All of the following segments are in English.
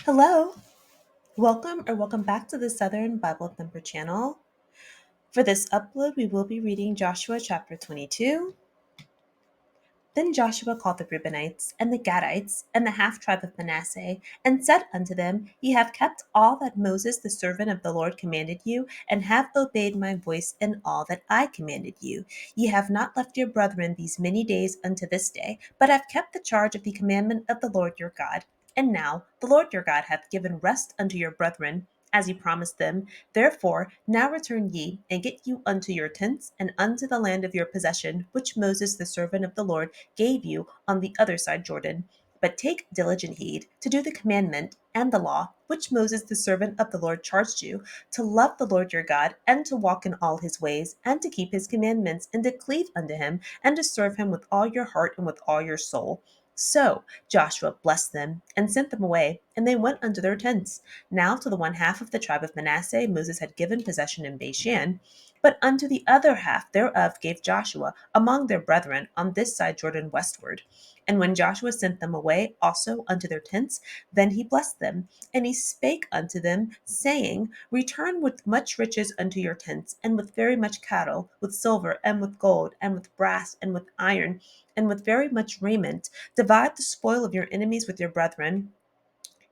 Hello, welcome back to the Southern Bible Thumper channel. For this upload, we will be reading Joshua chapter 22. Then Joshua called the Reubenites and the Gadites and the half tribe of Manasseh, and said unto them, Ye have kept all that Moses the servant of the Lord commanded you, and have obeyed my voice in all that I commanded you. Ye have not left your brethren these many days unto this day, but have kept the charge of the commandment of the Lord your God. And now the Lord your God hath given rest unto your brethren, as he promised them. Therefore now return ye, and get you unto your tents, and unto the land of your possession, which Moses the servant of the Lord gave you on the other side Jordan. But take diligent heed to do the commandment and the law which Moses the servant of the Lord charged you, to love the Lord your God, and to walk in all his ways, and to keep his commandments, and to cleave unto him, and to serve him with all your heart and with all your soul. So Joshua blessed them and sent them away, and they went unto their tents. Now to the one half of the tribe of Manasseh Moses had given possession in Bashan, but unto the other half thereof gave Joshua among their brethren on this side Jordan westward. And when Joshua sent them away also unto their tents, then he blessed them. And he spake unto them, saying, Return with much riches unto your tents, and with very much cattle, with silver, and with gold, and with brass, and with iron, and with very much raiment. Divide the spoil of your enemies with your brethren.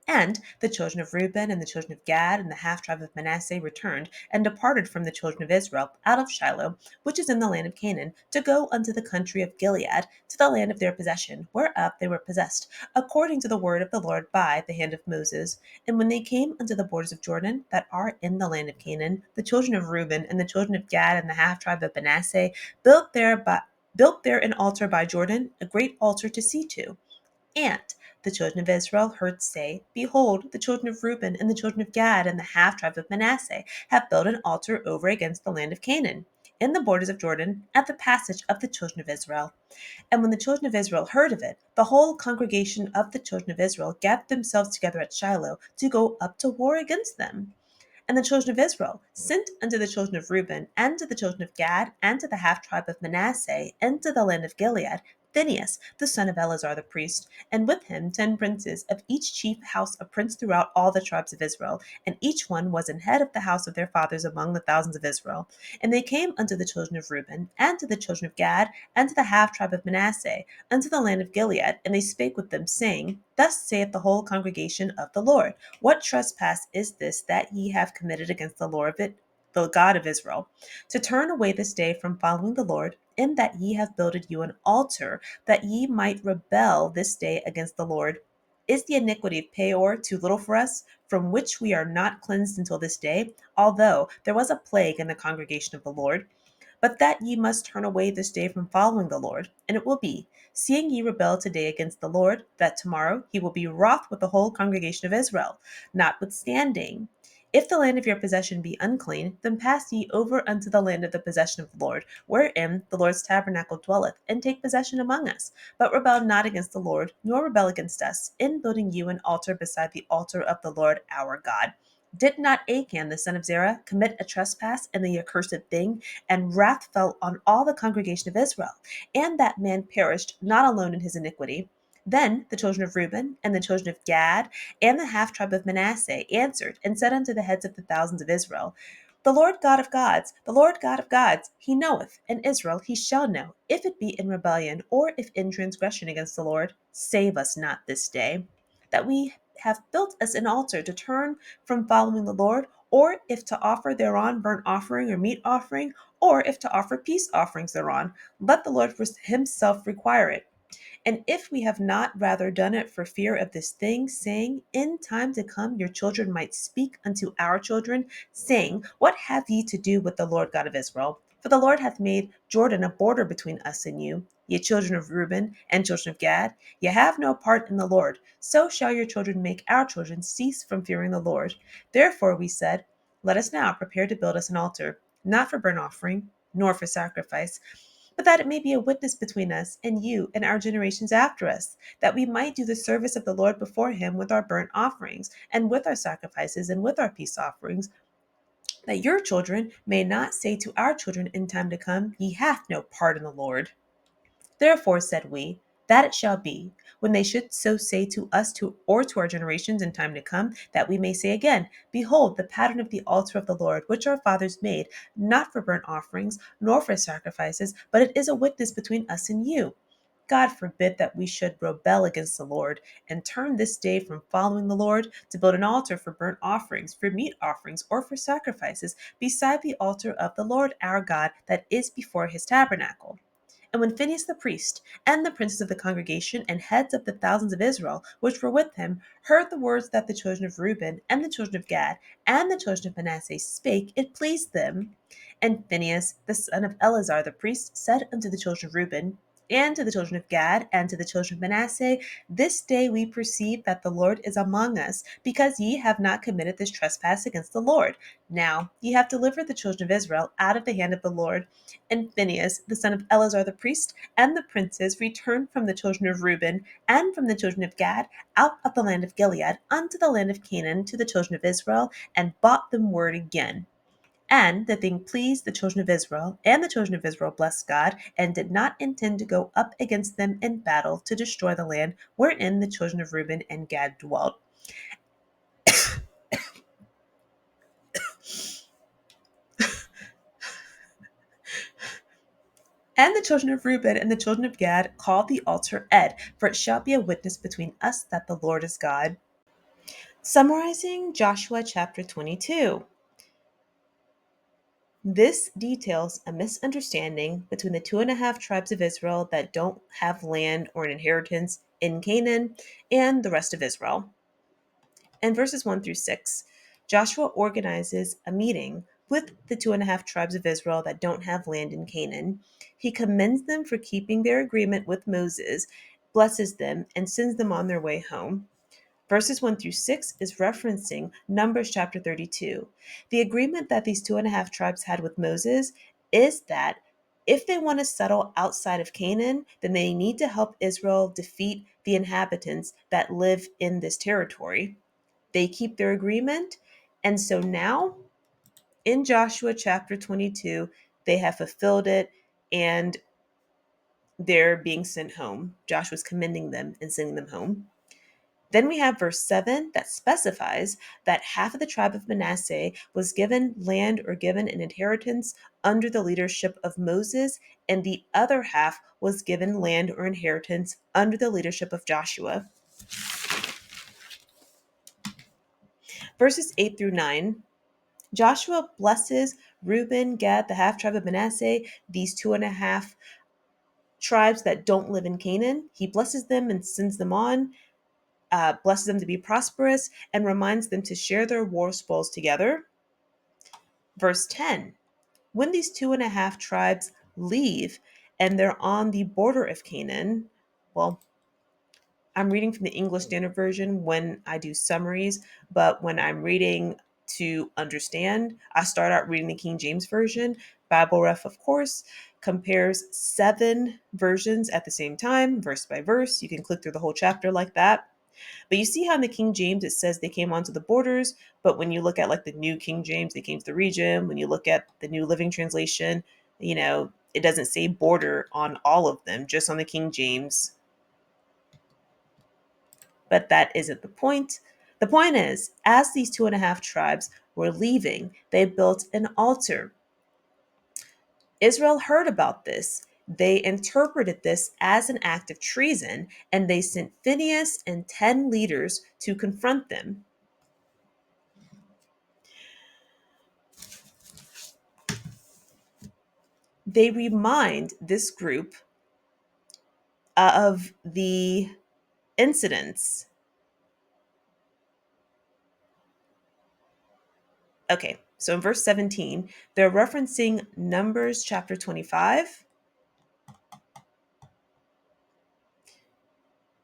And the children of Reuben and the children of Gad and the half tribe of Manasseh returned and departed from the children of Israel out of Shiloh, which is in the land of Canaan, to go unto the country of Gilead, to the land of their possession, whereof they were possessed, according to the word of the Lord by the hand of Moses. And when they came unto the borders of Jordan that are in the land of Canaan, the children of Reuben and the children of Gad and the half tribe of Manasseh built there an altar by Jordan, a great altar to see to. And the children of Israel heard say, Behold, the children of Reuben and the children of Gad and the half tribe of Manasseh have built an altar over against the land of Canaan, in the borders of Jordan, at the passage of the children of Israel. And when the children of Israel heard of it, the whole congregation of the children of Israel gathered themselves together at Shiloh to go up to war against them. And the children of Israel sent unto the children of Reuben, and to the children of Gad, and to the half tribe of Manasseh, and to the land of Gilead, Phinehas, the son of Eleazar the priest, and with him 10 princes, of each chief house a prince throughout all the tribes of Israel, and each one was an head of the house of their fathers among the thousands of Israel. And they came unto the children of Reuben, and to the children of Gad, and to the half tribe of Manasseh, unto the land of Gilead, and they spake with them, saying, Thus saith the whole congregation of the Lord, What trespass is this that ye have committed against the Lord of it, the God of Israel, to turn away this day from following the Lord, in that ye have builded you an altar, that ye might rebel this day against the Lord? Is the iniquity of Peor too little for us, from which we are not cleansed until this day, although there was a plague in the congregation of the Lord? But that ye must turn away this day from following the Lord. And it will be, seeing ye rebel today against the Lord, that tomorrow he will be wroth with the whole congregation of Israel. Notwithstanding, if the land of your possession be unclean, then pass ye over unto the land of the possession of the Lord, wherein the Lord's tabernacle dwelleth, and take possession among us. But rebel not against the Lord, nor rebel against us, in building you an altar beside the altar of the Lord our God. Did not Achan the son of Zerah commit a trespass in the accursed thing, and wrath fell on all the congregation of Israel, and that man perished not alone in his iniquity? Then the children of Reuben and the children of Gad and the half tribe of Manasseh answered and said unto the heads of the thousands of Israel, The Lord God of gods, the Lord God of gods, he knoweth, and Israel he shall know, if it be in rebellion or if in transgression against the Lord. Save us not this day, that we have built us an altar to turn from following the Lord, or if to offer thereon burnt offering or meat offering, or if to offer peace offerings thereon. Let the Lord himself require it. And if we have not rather done it for fear of this thing, saying, In time to come your children might speak unto our children, saying, What have ye to do with the Lord God of Israel? For the Lord hath made Jordan a border between us and you. Ye children of Reuben and children of Gad, ye have no part in the Lord. So shall your children make our children cease from fearing the Lord. Therefore we said, Let us now prepare to build us an altar, not for burnt offering, nor for sacrifice, but that it may be a witness between us and you and our generations after us, that we might do the service of the Lord before him with our burnt offerings, and with our sacrifices, and with our peace offerings, that your children may not say to our children in time to come, Ye hath no part in the Lord. Therefore said we, that it shall be, when they should so say to us or to our generations in time to come, that we may say again, Behold, the pattern of the altar of the Lord, which our fathers made, not for burnt offerings, nor for sacrifices, but it is a witness between us and you. God forbid that we should rebel against the Lord and turn this day from following the Lord to build an altar for burnt offerings, for meat offerings, or for sacrifices beside the altar of the Lord our God that is before his tabernacle. And when Phinehas the priest and the princes of the congregation and heads of the thousands of Israel, which were with him, heard the words that the children of Reuben and the children of Gad and the children of Manasseh spake, it pleased them. And Phinehas, the son of Eleazar the priest, said unto the children of Reuben, and to the children of Gad, and to the children of Manasseh, This day we perceive that the Lord is among us, because ye have not committed this trespass against the Lord. Now ye have delivered the children of Israel out of the hand of the Lord. And Phinehas, the son of Eleazar the priest, and the princes returned from the children of Reuben and from the children of Gad out of the land of Gilead unto the land of Canaan to the children of Israel, and brought them word again. And the thing pleased the children of Israel, and the children of Israel blessed God, and did not intend to go up against them in battle to destroy the land wherein the children of Reuben and Gad dwelt. And the children of Reuben and the children of Gad called the altar Ed, for it shall be a witness between us that the Lord is God. Summarizing Joshua chapter 22. This details a misunderstanding between the 2.5 tribes of Israel that don't have land or an inheritance in Canaan and the rest of Israel. In verses 1 through 6, Joshua organizes a meeting with the 2.5 tribes of Israel that don't have land in Canaan. He commends them for keeping their agreement with Moses, blesses them, and sends them on their way home. Verses 1 through 6 is referencing Numbers chapter 32. The agreement that these 2.5 tribes had with Moses is that if they want to settle outside of Canaan, then they need to help Israel defeat the inhabitants that live in this territory. They keep their agreement. And so now in Joshua chapter 22, they have fulfilled it and they're being sent home. Joshua's commending them and sending them home. Then we have verse 7 that specifies that half of the tribe of Manasseh was given land or given an inheritance under the leadership of Moses, and the other half was given land or inheritance under the leadership of Joshua. Verses 8 through 9. Joshua blesses Reuben, Gad, the half tribe of Manasseh, these 2.5 tribes that don't live in Canaan. He blesses them and sends them on, blesses them to be prosperous, and reminds them to share their war spoils together. Verse 10, when these 2.5 tribes leave and they're on the border of Canaan, well, I'm reading from the English Standard Version when I do summaries, but when I'm reading to understand, I start out reading the King James Version. Bible Ref, of course, compares 7 versions at the same time, verse by verse. You can click through the whole chapter like that. But you see how in the King James it says they came onto the borders, but when you look at like the New King James, they came to the region. When you look at the New Living Translation, it doesn't say border on all of them, just on the King James. But that isn't the point. The point is, as these 2.5 tribes were leaving, they built an altar. Israel heard about this. They interpreted this as an act of treason, and they sent Phinehas and 10 leaders to confront them. They remind this group of the incidents. Okay, so in verse 17, they're referencing Numbers chapter 25.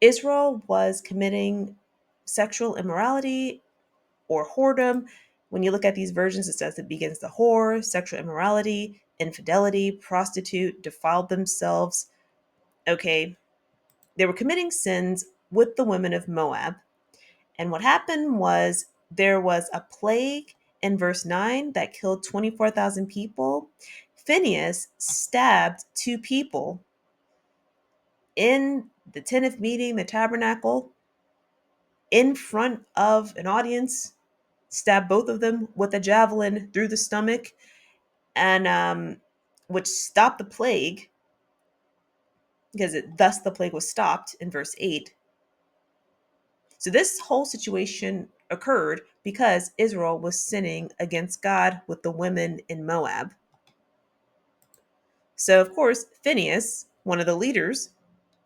Israel was committing sexual immorality or whoredom. When you look at these versions, it says it begins the whore, sexual immorality, infidelity, prostitute, defiled themselves. Okay, they were committing sins with the women of Moab. And what happened was there was a plague in verse 9 that killed 24,000 people. Phinehas stabbed 2 people in the tent of meeting, the tabernacle, in front of an audience, stabbed both of them with a javelin through the stomach, and which stopped the plague, because thus the plague was stopped in verse 8. So this whole situation occurred because Israel was sinning against God with the women in Moab. So, of course, Phineas, one of the leaders,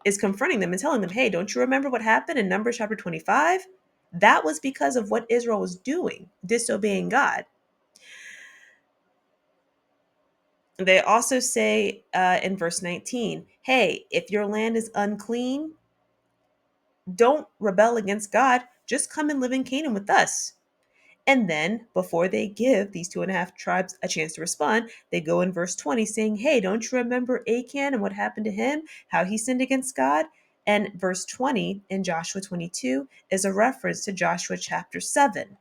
is confronting them and telling them, hey, don't you remember what happened in Numbers chapter 25? That was because of what Israel was doing, disobeying God. They also say in verse 19, hey, if your land is unclean, don't rebel against God. Just come and live in Canaan with us. And then, before they give these 2.5 tribes a chance to respond, they go in verse 20 saying, hey, don't you remember Achan and what happened to him, how he sinned against God? And verse 20 in Joshua 22 is a reference to Joshua chapter 7.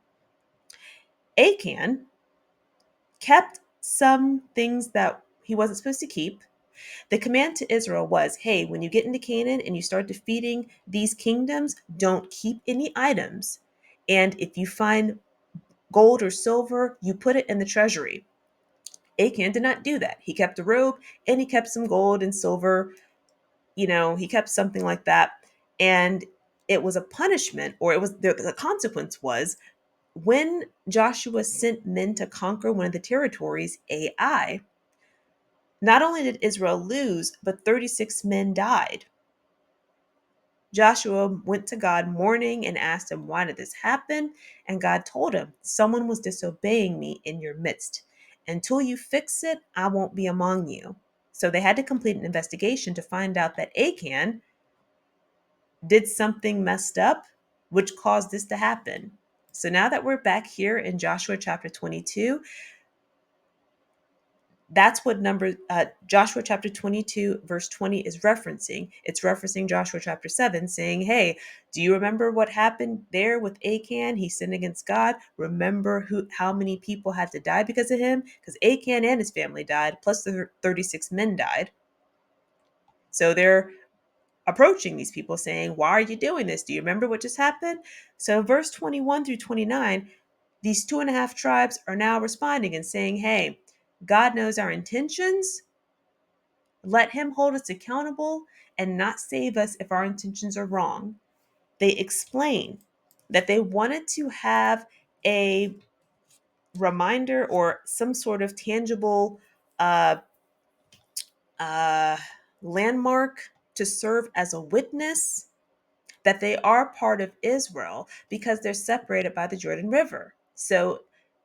Achan kept some things that he wasn't supposed to keep. The command to Israel was, hey, when you get into Canaan and you start defeating these kingdoms, don't keep any items. And if you find gold or silver, you put it in the treasury. Achan did not do that. He kept a robe and he kept some gold and silver. He kept something like that. And it was a punishment, or it was the consequence was when Joshua sent men to conquer one of the territories, Ai, not only did Israel lose, but 36 men died. Joshua went to God mourning and asked him, why did this happen? And God told him, someone was disobeying me in your midst. Until you fix it, I won't be among you. So they had to complete an investigation to find out that Achan did something messed up, which caused this to happen. So now that we're back here in Joshua chapter 22, that's what Joshua chapter 22 verse 20 is referencing. It's referencing Joshua chapter 7 saying, hey, do you remember what happened there with Achan? He sinned against God. Remember how many people had to die because of him? Because Achan and his family died, plus the 36 men died. So they're approaching these people saying, why are you doing this? Do you remember what just happened? So verse 21 through 29, these 2.5 tribes are now responding and saying, hey, God knows our intentions. Let him hold us accountable and not save us if our intentions are wrong. They explain that they wanted to have a reminder or some sort of tangible uh, uh, landmark to serve as a witness that they are part of Israel because they're separated by the Jordan River. So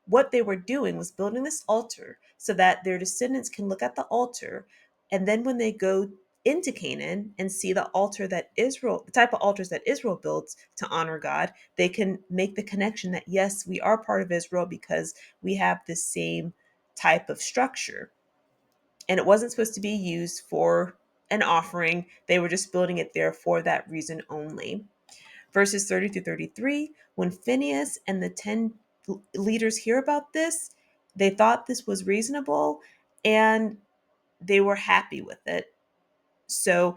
what they were doing was building this altar so that their descendants can look at the altar, and then when they go into Canaan and see the type of altars that Israel builds to honor God, they can make the connection that yes, we are part of Israel because we have the same type of structure. And it wasn't supposed to be used for an offering. They were just building it there for that reason only. Verses 30 through 33, when Phineas and the 10 leaders hear about this, they thought this was reasonable and they were happy with it. So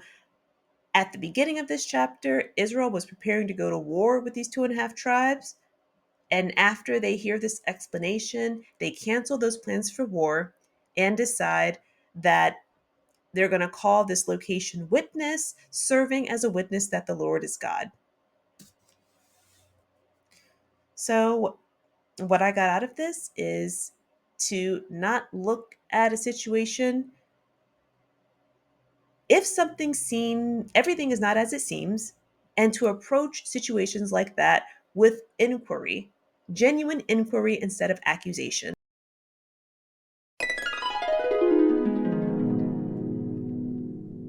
at the beginning of this chapter, Israel was preparing to go to war with these 2.5 tribes. And after they hear this explanation, they cancel those plans for war and decide that they're going to call this location witness, serving as a witness that the Lord is God. So what I got out of this is to not look at a situation if everything is not as it seems, and to approach situations like that with inquiry, genuine inquiry instead of accusation.